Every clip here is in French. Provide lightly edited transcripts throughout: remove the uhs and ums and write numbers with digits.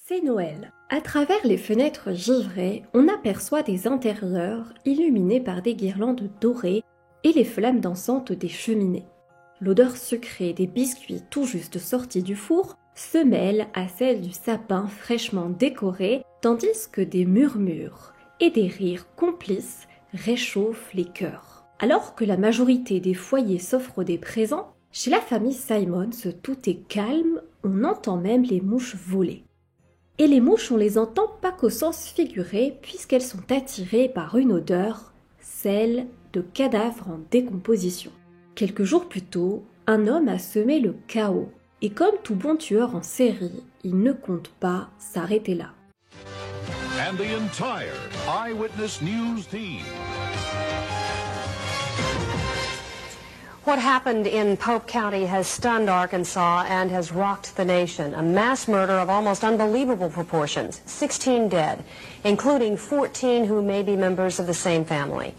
C'est Noël. À travers les fenêtres givrées, on aperçoit des intérieurs illuminés par des guirlandes dorées et les flammes dansantes des cheminées. L'odeur sucrée des biscuits tout juste sortis du four se mêle à celle du sapin fraîchement décoré, tandis que des murmures et des rires complices réchauffent les cœurs. Alors que la majorité des foyers s'offrent des présents, chez la famille Simons, tout est calme, on entend même les mouches voler. Et les mouches, on les entend pas qu'au sens figuré, puisqu'elles sont attirées par une odeur, celle de cadavres en décomposition. Quelques jours plus tôt, un homme a semé le chaos, et comme tout bon tueur en série, il ne compte pas s'arrêter là. And the entire Eyewitness News team. What happened in Pope County has stunned Arkansas and has rocked the nation. A mass murder of almost unbelievable proportions. 16 dead, including 14 who may be members of the same family.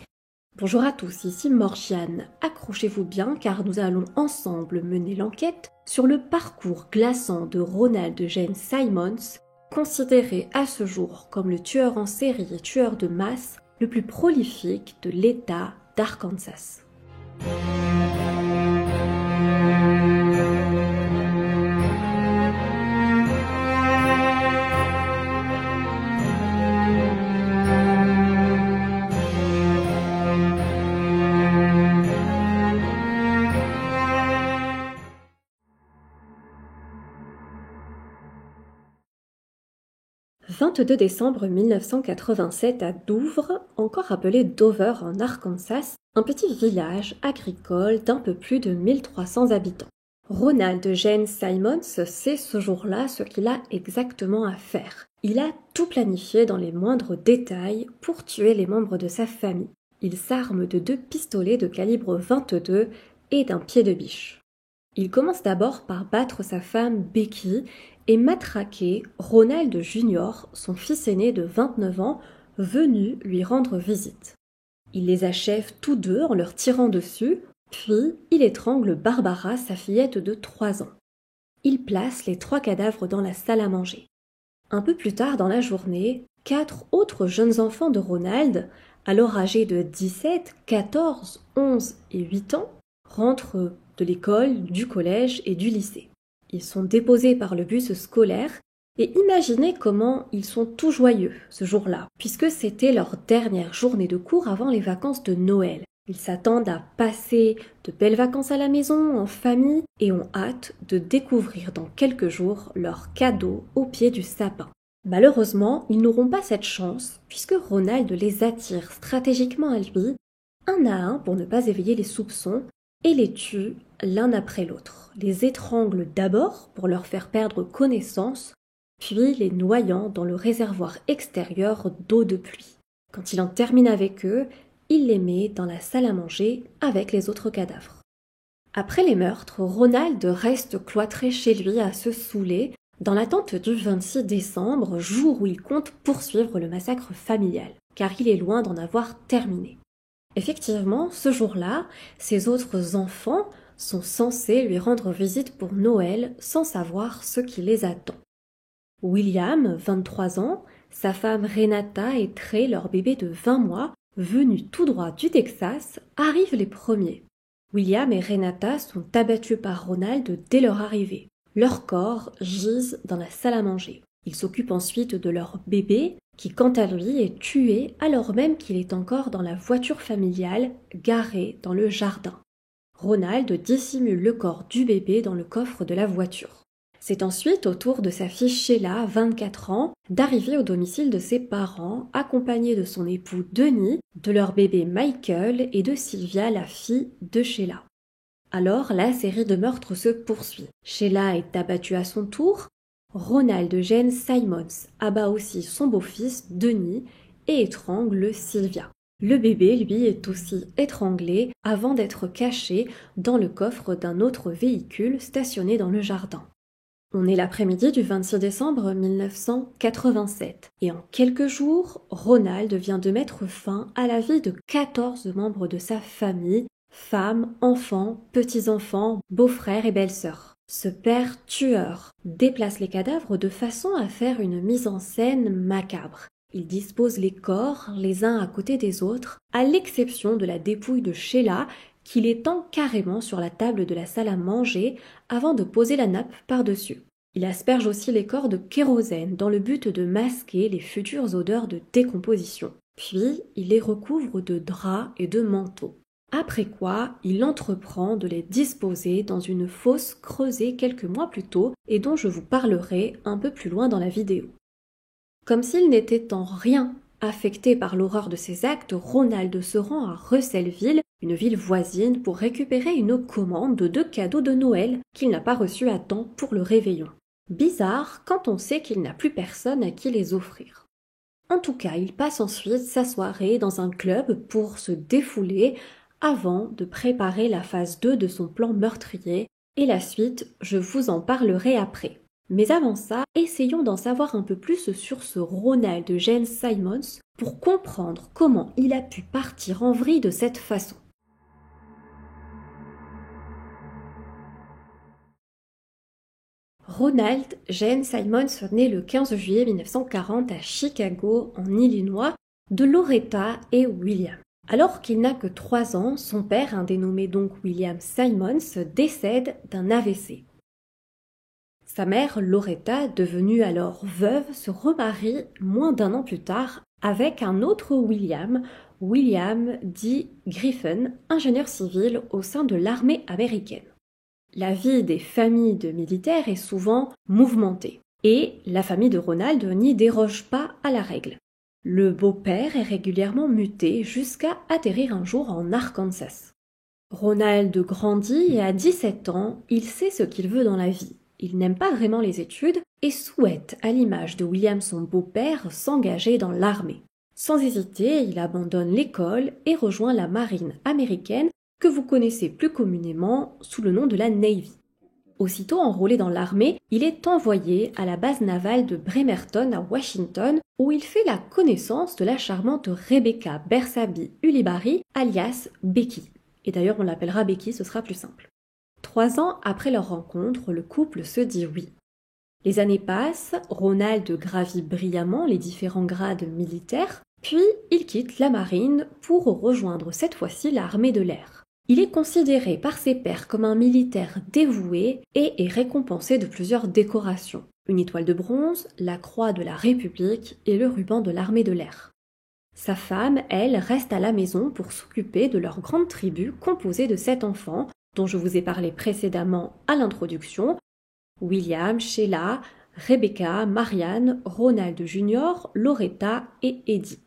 Bonjour à tous, ici Morgiane. Accrochez-vous bien car nous allons ensemble mener l'enquête sur le parcours glaçant de Ronald Gene Simons, considéré à ce jour comme le tueur en série et tueur de masse le plus prolifique de l'État d'Arkansas. 22 décembre 1987 à Douvres, encore appelé Dover en Arkansas, un petit village agricole d'un peu plus de 1300 habitants. Ronald Gene Simons sait ce jour-là ce qu'il a exactement à faire. Il a tout planifié dans les moindres détails pour tuer les membres de sa famille. Il s'arme de 2 pistolets de calibre 22 et d'un pied de biche. Il commence d'abord par battre sa femme Becky et matraquer Ronald Jr., son fils aîné de 29 ans, venu lui rendre visite. Il les achève tous deux en leur tirant dessus, puis il étrangle Barbara, sa fillette de 3 ans. Il place les 3 cadavres dans la salle à manger. Un peu plus tard dans la journée, 4 autres jeunes enfants de Ronald, alors âgés de 17, 14, 11 et 8 ans, rentrent de l'école, du collège et du lycée. Ils sont déposés par le bus scolaire et imaginez comment ils sont tout joyeux ce jour-là, puisque c'était leur dernière journée de cours avant les vacances de Noël. Ils s'attendent à passer de belles vacances à la maison, en famille, et ont hâte de découvrir dans quelques jours leurs cadeaux au pied du sapin. Malheureusement, ils n'auront pas cette chance, puisque Ronald les attire stratégiquement à lui, un à un pour ne pas éveiller les soupçons, et les tue l'un après l'autre, les étrangle d'abord pour leur faire perdre connaissance, puis les noyant dans le réservoir extérieur d'eau de pluie. Quand il en termine avec eux, il les met dans la salle à manger avec les autres cadavres. Après les meurtres, Ronald reste cloîtré chez lui à se saouler dans l'attente du 26 décembre, jour où il compte poursuivre le massacre familial, car il est loin d'en avoir terminé. Effectivement, ce jour-là, ses autres enfants sont censés lui rendre visite pour Noël sans savoir ce qui les attend. William, 23 ans, sa femme Renata et Trey, leur bébé de 20 mois, venus tout droit du Texas, arrivent les premiers. William et Renata sont abattus par Ronald dès leur arrivée. Leurs corps gisent dans la salle à manger. Il s'occupe ensuite de leur bébé, qui quant à lui est tué alors même qu'il est encore dans la voiture familiale garée dans le jardin. Ronald dissimule le corps du bébé dans le coffre de la voiture. C'est ensuite au tour de sa fille Sheila, 24 ans, d'arriver au domicile de ses parents, accompagnée de son époux Denis, de leur bébé Michael et de Sylvia, la fille de Sheila. Alors la série de meurtres se poursuit. Sheila est abattue à son tour, Ronald Gene Simons abat aussi son beau-fils Denis et étrangle Sylvia. Le bébé, lui, est aussi étranglé avant d'être caché dans le coffre d'un autre véhicule stationné dans le jardin. On est l'après-midi du 26 décembre 1987 et en quelques jours, Ronald vient de mettre fin à la vie de 14 membres de sa famille, femmes, enfants, petits-enfants, beaux-frères et belles-sœurs. Ce père tueur déplace les cadavres de façon à faire une mise en scène macabre. Il dispose les corps les uns à côté des autres, à l'exception de la dépouille de Sheila, qu'il étend carrément sur la table de la salle à manger avant de poser la nappe par-dessus. Il asperge aussi les corps de kérosène dans le but de masquer les futures odeurs de décomposition. Puis, il les recouvre de draps et de manteaux. Après quoi, il entreprend de les disposer dans une fosse creusée quelques mois plus tôt et dont je vous parlerai un peu plus loin dans la vidéo. Comme s'il n'était en rien affecté par l'horreur de ses actes, Ronald se rend à Russellville, une ville voisine, pour récupérer une commande de 2 cadeaux de Noël qu'il n'a pas reçus à temps pour le réveillon. Bizarre quand on sait qu'il n'a plus personne à qui les offrir. En tout cas, il passe ensuite sa soirée dans un club pour se défouler avant de préparer la phase 2 de son plan meurtrier, et la suite, je vous en parlerai après. Mais avant ça, essayons d'en savoir un peu plus sur ce Ronald Jane Simons pour comprendre comment il a pu partir en vrille de cette façon. Ronald Jane Simons naît le 15 juillet 1940 à Chicago, en Illinois, de Loretta et William. Alors qu'il n'a que 3 ans, son père, un dénommé donc William Simons, décède d'un AVC. Sa mère, Loretta, devenue alors veuve, se remarie moins d'1 an plus tard avec un autre William, William D. Griffin, ingénieur civil au sein de l'armée américaine. La vie des familles de militaires est souvent mouvementée, et la famille de Ronald n'y déroge pas à la règle. Le beau-père est régulièrement muté jusqu'à atterrir un jour en Arkansas. Ronald grandit et à 17 ans, il sait ce qu'il veut dans la vie. Il n'aime pas vraiment les études et souhaite, à l'image de William son beau-père, s'engager dans l'armée. Sans hésiter, il abandonne l'école et rejoint la marine américaine que vous connaissez plus communément sous le nom de la Navy. Aussitôt enrôlé dans l'armée, il est envoyé à la base navale de Bremerton à Washington, où il fait la connaissance de la charmante Rebecca Bersabi Ulibarri, alias Becky. Et d'ailleurs on l'appellera Becky, ce sera plus simple. 3 ans après leur rencontre, le couple se dit oui. Les années passent, Ronald gravit brillamment les différents grades militaires, puis il quitte la marine pour rejoindre cette fois-ci l'armée de l'air. Il est considéré par ses pairs comme un militaire dévoué et est récompensé de plusieurs décorations. Une étoile de bronze, la croix de la République et le ruban de l'armée de l'air. Sa femme, elle, reste à la maison pour s'occuper de leur grande tribu composée de 7 enfants, dont je vous ai parlé précédemment à l'introduction, William, Sheila, Rebecca, Marianne, Ronald Jr., Loretta et Eddie.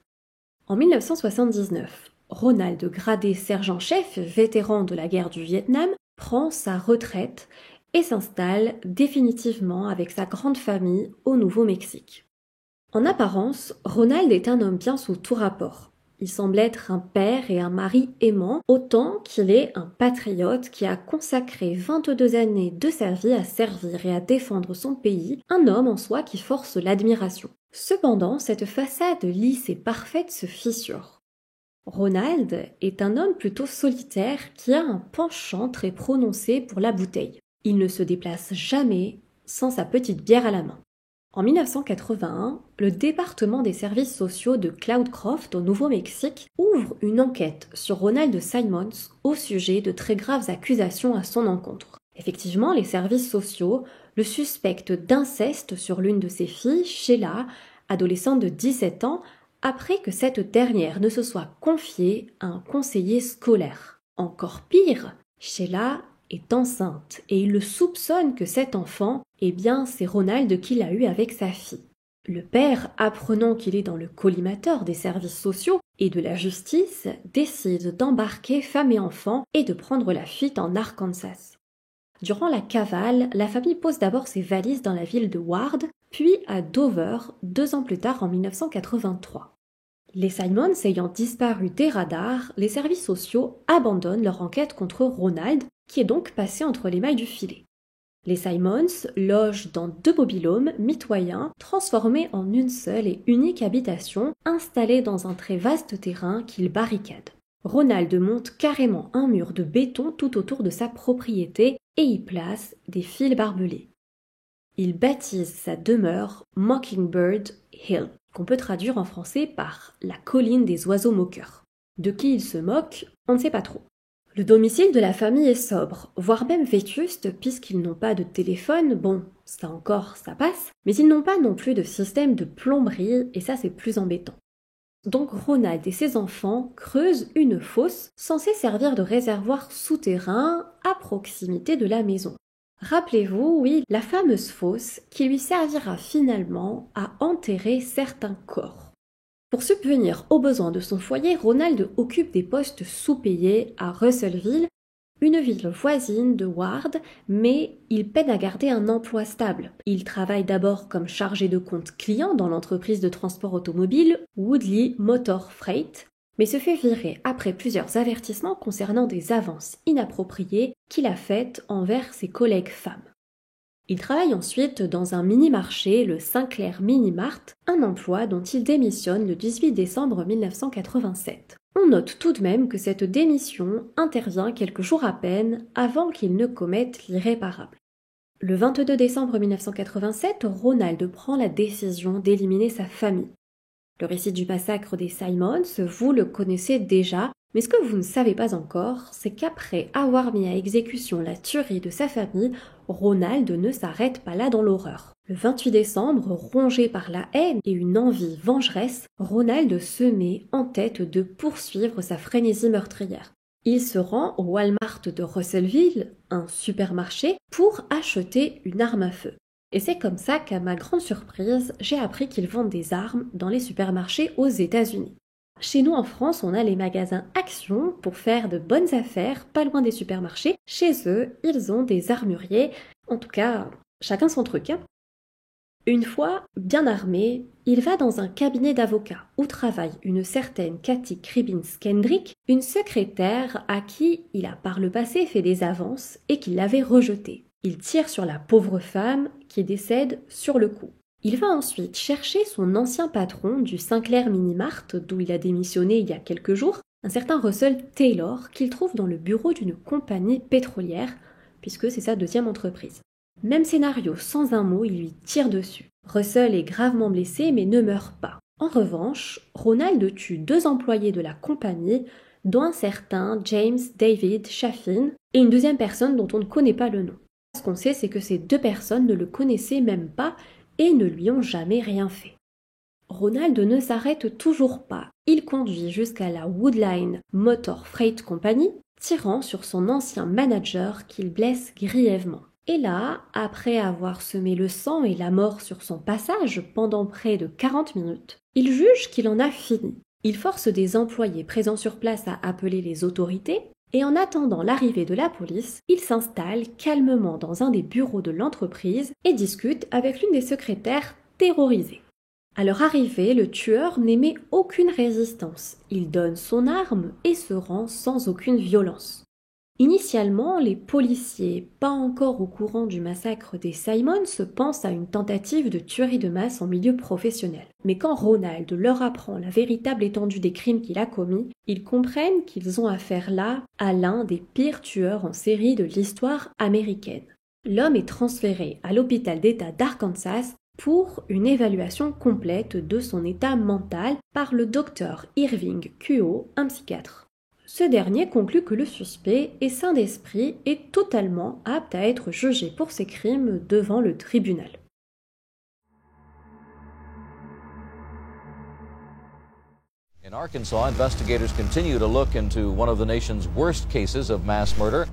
En 1979, Ronald, gradé sergent-chef, vétéran de la guerre du Vietnam, prend sa retraite et s'installe définitivement avec sa grande famille au Nouveau-Mexique. En apparence, Ronald est un homme bien sous tout rapport. Il semble être un père et un mari aimant, autant qu'il est un patriote qui a consacré 22 années de sa vie à servir et à défendre son pays, un homme en soi qui force l'admiration. Cependant, cette façade lisse et parfaite se fissure. Ronald est un homme plutôt solitaire qui a un penchant très prononcé pour la bouteille. Il ne se déplace jamais sans sa petite bière à la main. En 1981, le département des services sociaux de Cloudcroft au Nouveau-Mexique ouvre une enquête sur Ronald Simons au sujet de très graves accusations à son encontre. Effectivement, les services sociaux le suspectent d'inceste sur l'une de ses filles, Sheila, adolescente de 17 ans, après que cette dernière ne se soit confiée à un conseiller scolaire. Encore pire, Sheila est enceinte et il le soupçonne que cet enfant, c'est Ronald qui l'a eu avec sa fille. Le père, apprenant qu'il est dans le collimateur des services sociaux et de la justice, décide d'embarquer femme et enfant et de prendre la fuite en Arkansas. Durant la cavale, la famille pose d'abord ses valises dans la ville de Ward, puis à Dover, 2 ans plus tard en 1983. Les Simons ayant disparu des radars, les services sociaux abandonnent leur enquête contre Ronald, qui est donc passé entre les mailles du filet. Les Simons logent dans 2 mobil-homes mitoyens transformés en une seule et unique habitation installée dans un très vaste terrain qu'ils barricadent. Ronald monte carrément un mur de béton tout autour de sa propriété et y place des fils barbelés. Il baptise sa demeure Mockingbird Hill, qu'on peut traduire en français par la colline des oiseaux moqueurs. De qui il se moque, on ne sait pas trop. Le domicile de la famille est sobre, voire même vétuste, puisqu'ils n'ont pas de téléphone, bon, ça encore, ça passe, mais ils n'ont pas non plus de système de plomberie, et ça c'est plus embêtant. Donc Ronald et ses enfants creusent une fosse censée servir de réservoir souterrain à proximité de la maison. Rappelez-vous, oui, la fameuse fosse qui lui servira finalement à enterrer certains corps. Pour subvenir aux besoins de son foyer, Ronald occupe des postes sous-payés à Russellville, une ville voisine de Ward, mais il peine à garder un emploi stable. Il travaille d'abord comme chargé de compte client dans l'entreprise de transport automobile Woodley Motor Freight, mais se fait virer après plusieurs avertissements concernant des avances inappropriées qu'il a faites envers ses collègues femmes. Il travaille ensuite dans un mini-marché, le Sinclair Mini-Mart, un emploi dont il démissionne le 18 décembre 1987. On note tout de même que cette démission intervient quelques jours à peine avant qu'il ne commette l'irréparable. Le 22 décembre 1987, Ronald prend la décision d'éliminer sa famille. Le récit du massacre des Simons, vous le connaissez déjà, mais ce que vous ne savez pas encore, c'est qu'après avoir mis à exécution la tuerie de sa famille, Ronald ne s'arrête pas là dans l'horreur. Le 28 décembre, rongé par la haine et une envie vengeresse, Ronald se met en tête de poursuivre sa frénésie meurtrière. Il se rend au Walmart de Russellville, un supermarché, pour acheter une arme à feu. Et c'est comme ça qu'à ma grande surprise, j'ai appris qu'ils vendent des armes dans les supermarchés aux États-Unis. Chez nous en France, on a les magasins Action pour faire de bonnes affaires, pas loin des supermarchés. Chez eux, ils ont des armuriers. En tout cas, chacun son truc. Une fois bien armé, il va dans un cabinet d'avocats où travaille une certaine Cathy Kribbins-Kendrick, une secrétaire à qui il a par le passé fait des avances et qui l'avait rejetée. Il tire sur la pauvre femme qui décède sur le coup. Il va ensuite chercher son ancien patron du Sinclair Mini-Mart, d'où il a démissionné il y a quelques jours, un certain Russell Taylor, qu'il trouve dans le bureau d'une compagnie pétrolière, puisque c'est sa deuxième entreprise. Même scénario, sans un mot, il lui tire dessus. Russell est gravement blessé, mais ne meurt pas. En revanche, Ronald tue 2 employés de la compagnie, dont un certain James David Chaffin, et une deuxième personne dont on ne connaît pas le nom. Ce qu'on sait, c'est que ces 2 personnes ne le connaissaient même pas, et ne lui ont jamais rien fait. Ronald ne s'arrête toujours pas. Il conduit jusqu'à la Woodline Motor Freight Company, tirant sur son ancien manager qu'il blesse grièvement. Et là, après avoir semé le sang et la mort sur son passage pendant près de 40 minutes, il juge qu'il en a fini. Il force des employés présents sur place à appeler les autorités, et en attendant l'arrivée de la police, il s'installe calmement dans un des bureaux de l'entreprise et discute avec l'une des secrétaires terrorisées. À leur arrivée, le tueur n'émet aucune résistance. Il donne son arme et se rend sans aucune violence. Initialement, les policiers, pas encore au courant du massacre des Simons, pensent à une tentative de tuerie de masse en milieu professionnel. Mais quand Ronald leur apprend la véritable étendue des crimes qu'il a commis, ils comprennent qu'ils ont affaire là à l'un des pires tueurs en série de l'histoire américaine. L'homme est transféré à l'hôpital d'État d'Arkansas pour une évaluation complète de son état mental par le docteur Irving Kuo, un psychiatre. Ce dernier conclut que le suspect est sain d'esprit et totalement apte à être jugé pour ses crimes devant le tribunal. In Arkansas, investigators continue to look into one of the nation's worst cases of mass murder.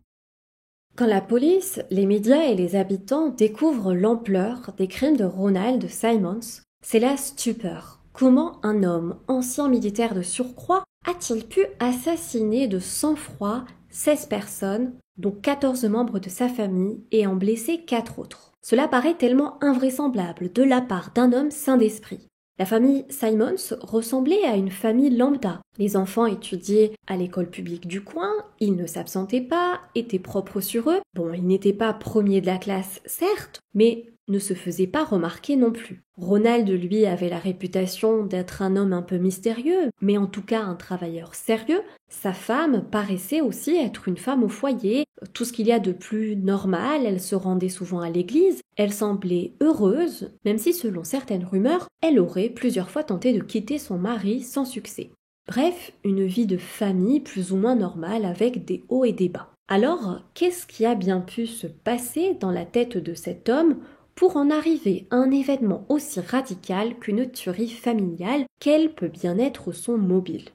Quand la police, les médias et les habitants découvrent l'ampleur des crimes de Ronald Simons, c'est la stupeur. Comment un homme, ancien militaire de surcroît, a-t-il pu assassiner de sang-froid 16 personnes, dont 14 membres de sa famille, et en blesser 4 autres? Cela paraît tellement invraisemblable de la part d'un homme sain d'esprit. La famille Simons ressemblait à une famille lambda. Les enfants étudiaient à l'école publique du coin, ils ne s'absentaient pas, étaient propres sur eux. Bon, ils n'étaient pas premiers de la classe, certes, mais ne se faisait pas remarquer non plus. Ronald, lui, avait la réputation d'être un homme un peu mystérieux, mais en tout cas un travailleur sérieux. Sa femme paraissait aussi être une femme au foyer, tout ce qu'il y a de plus normal, elle se rendait souvent à l'église, elle semblait heureuse, même si selon certaines rumeurs, elle aurait plusieurs fois tenté de quitter son mari sans succès. Bref, une vie de famille plus ou moins normale avec des hauts et des bas. Alors, qu'est-ce qui a bien pu se passer dans la tête de cet homme pour en arriver à un événement aussi radical qu'une tuerie familiale? Quel peut bien être son mobile?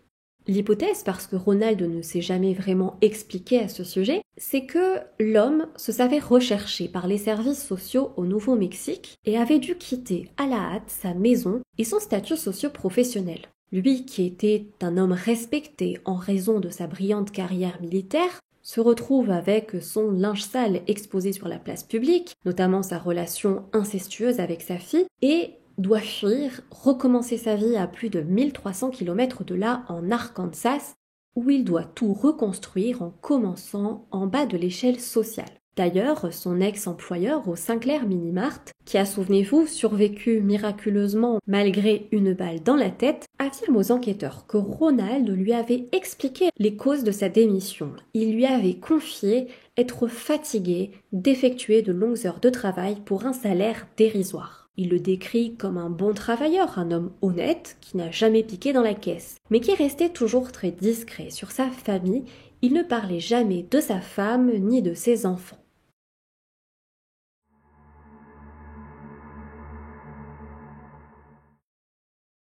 L'hypothèse, parce que Ronald ne s'est jamais vraiment expliqué à ce sujet, c'est que l'homme se savait recherché par les services sociaux au Nouveau-Mexique et avait dû quitter à la hâte sa maison et son statut socio-professionnel. Lui, qui était un homme respecté en raison de sa brillante carrière militaire, se retrouve avec son linge sale exposé sur la place publique, notamment sa relation incestueuse avec sa fille, et doit fuir, recommencer sa vie à plus de 1300 km de là en Arkansas, où il doit tout reconstruire en commençant en bas de l'échelle sociale. D'ailleurs, son ex-employeur au Sinclair Minimart, qui a, souvenez-vous, survécu miraculeusement malgré une balle dans la tête, affirme aux enquêteurs que Ronald lui avait expliqué les causes de sa démission. Il lui avait confié être fatigué d'effectuer de longues heures de travail pour un salaire dérisoire. Il le décrit comme un bon travailleur, un homme honnête qui n'a jamais piqué dans la caisse, mais qui restait toujours très discret sur sa famille. Il ne parlait jamais de sa femme ni de ses enfants.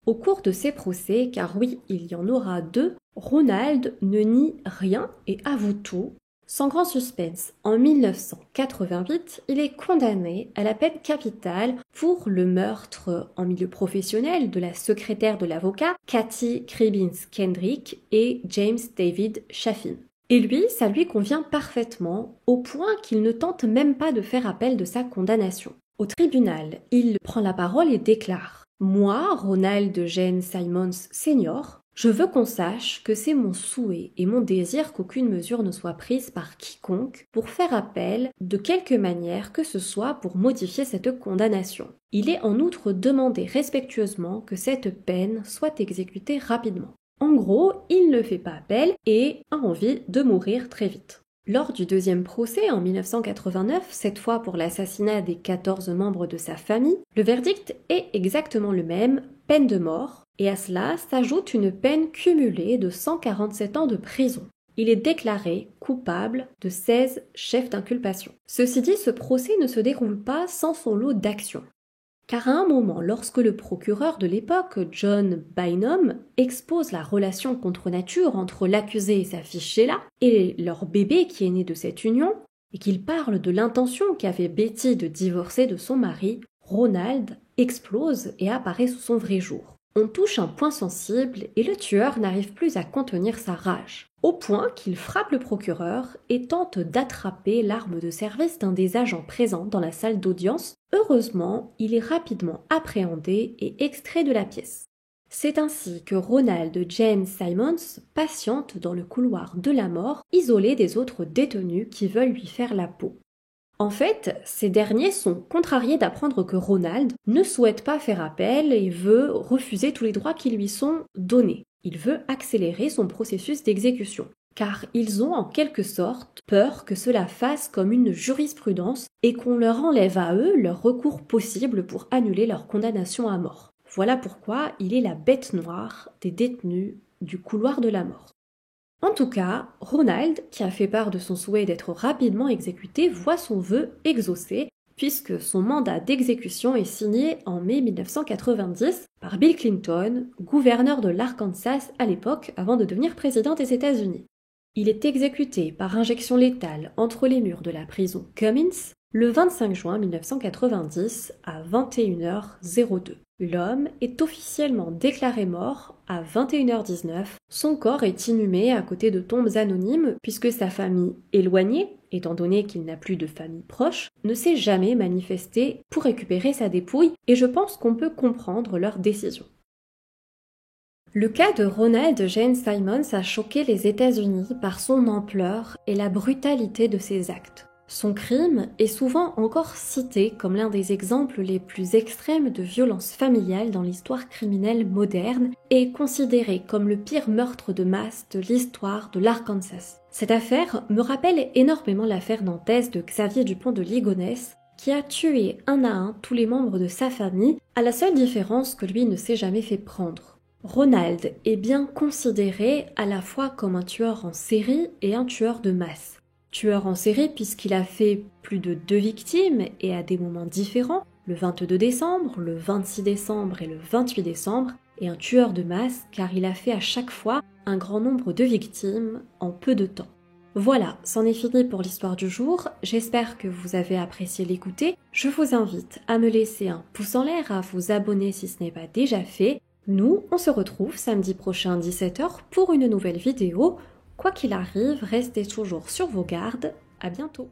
Au cours de ces procès, car oui, il y en aura 2, Ronald ne nie rien et avoue tout. Sans grand suspense, en 1988, il est condamné à la peine capitale pour le meurtre en milieu professionnel de la secrétaire de l'avocat Kathy Kribbins Kendrick et James David Chaffin. Et lui, ça lui convient parfaitement, au point qu'il ne tente même pas de faire appel de sa condamnation. Au tribunal, il prend la parole et déclare « Moi, Ronald Gene Simons Sr., je veux qu'on sache que c'est mon souhait et mon désir qu'aucune mesure ne soit prise par quiconque pour faire appel de quelque manière que ce soit pour modifier cette condamnation. Il est en outre demandé respectueusement que cette peine soit exécutée rapidement. En gros, il ne fait pas appel et a envie de mourir très vite. » Lors du deuxième procès en 1989, cette fois pour l'assassinat des 14 membres de sa famille, le verdict est exactement le même, peine de mort, et à cela s'ajoute une peine cumulée de 147 ans de prison. Il est déclaré coupable de 16 chefs d'inculpation. Ceci dit, ce procès ne se déroule pas sans son lot d'actions. Car à un moment, lorsque le procureur de l'époque, John Bynum, expose la relation contre nature entre l'accusé et sa fille Sheila, et leur bébé qui est né de cette union, et qu'il parle de l'intention qu'avait Betty de divorcer de son mari, Ronald explose et apparaît sous son vrai jour. On touche un point sensible et le tueur n'arrive plus à contenir sa rage, au point qu'il frappe le procureur et tente d'attraper l'arme de service d'un des agents présents dans la salle d'audience. Heureusement, il est rapidement appréhendé et extrait de la pièce. C'est ainsi que Ronald Gene Simons patiente dans le couloir de la mort, isolé des autres détenus qui veulent lui faire la peau. En fait, ces derniers sont contrariés d'apprendre que Ronald ne souhaite pas faire appel et veut refuser tous les droits qui lui sont donnés. Il veut accélérer son processus d'exécution, car ils ont en quelque sorte peur que cela fasse comme une jurisprudence et qu'on leur enlève à eux leur recours possible pour annuler leur condamnation à mort. Voilà pourquoi il est la bête noire des détenus du couloir de la mort. En tout cas, Ronald, qui a fait part de son souhait d'être rapidement exécuté, voit son vœu exaucé, puisque son mandat d'exécution est signé en mai 1990 par Bill Clinton, gouverneur de l'Arkansas à l'époque, avant de devenir président des États-Unis. Il est exécuté par injection létale entre les murs de la prison Cummins le 25 juin 1990 à 21h02. L'homme est officiellement déclaré mort à 21h19. Son corps est inhumé à côté de tombes anonymes puisque sa famille éloignée, étant donné qu'il n'a plus de famille proche, ne s'est jamais manifestée pour récupérer sa dépouille et je pense qu'on peut comprendre leur décision. Le cas de Ronald Gene Simons a choqué les États-Unis par son ampleur et la brutalité de ses actes. Son crime est souvent encore cité comme l'un des exemples les plus extrêmes de violence familiale dans l'histoire criminelle moderne et est considéré comme le pire meurtre de masse de l'histoire de l'Arkansas. Cette affaire me rappelle énormément l'affaire nantaise de Xavier Dupont de Ligonnès, qui a tué un à un tous les membres de sa famille, à la seule différence que lui ne s'est jamais fait prendre. Ronald est bien considéré à la fois comme un tueur en série et un tueur de masse. Tueur en série puisqu'il a fait plus de 2 victimes et à des moments différents, le 22 décembre, le 26 décembre et le 28 décembre, et un tueur de masse car il a fait à chaque fois un grand nombre de victimes en peu de temps. Voilà, c'en est fini pour l'histoire du jour, j'espère que vous avez apprécié l'écouter. Je vous invite à me laisser un pouce en l'air, à vous abonner si ce n'est pas déjà fait. Nous, on se retrouve samedi prochain 17h pour une nouvelle vidéo. Quoi qu'il arrive, restez toujours sur vos gardes. À bientôt.